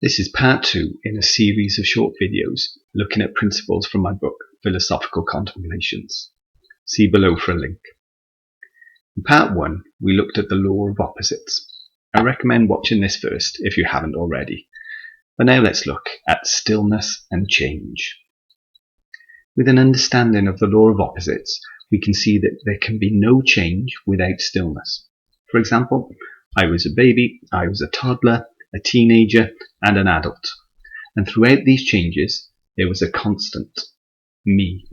This is part 2 in a series of short videos looking at principles from my book, Philosophical Contemplations. See below for a link. In part 1, we looked at the law of opposites. I recommend watching this first if you haven't already. But now let's look at stillness and change. With an understanding of the law of opposites, we can see that there can be no change without stillness. For example, I was a baby, I was a toddler, a teenager, and an adult. And throughout these changes, there was a constant, me.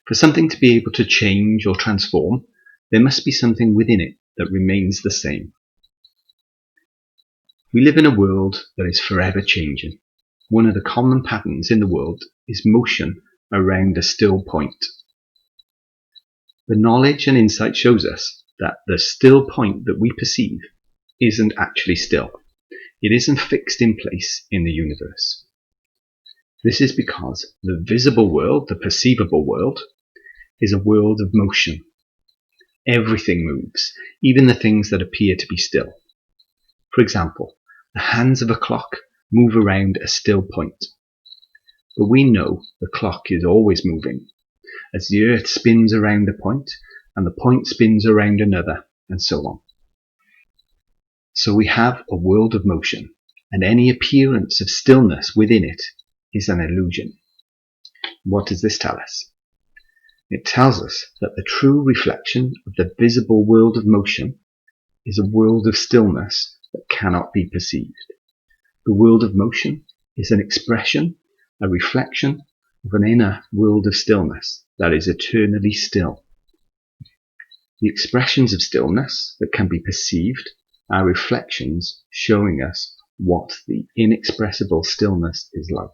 For something to be able to change or transform, there must be something within it that remains the same. We live in a world that is forever changing. One of the common patterns in the world is motion around a still point. The knowledge and insight shows us that the still point that we perceive isn't actually still. It isn't fixed in place in the universe. This is because the visible world, the perceivable world, is a world of motion. Everything moves, even the things that appear to be still. For example, the hands of a clock move around a still point. But we know the clock is always moving, as the earth spins around a point, and the point spins around another, and so on. So we have a world of motion, and any appearance of stillness within it is an illusion. What does this tell us? It tells us that the true reflection of the visible world of motion is a world of stillness that cannot be perceived. The world of motion is an expression, a reflection of an inner world of stillness that is eternally still. The expressions of stillness that can be perceived are reflections showing us what the inexpressible stillness is like.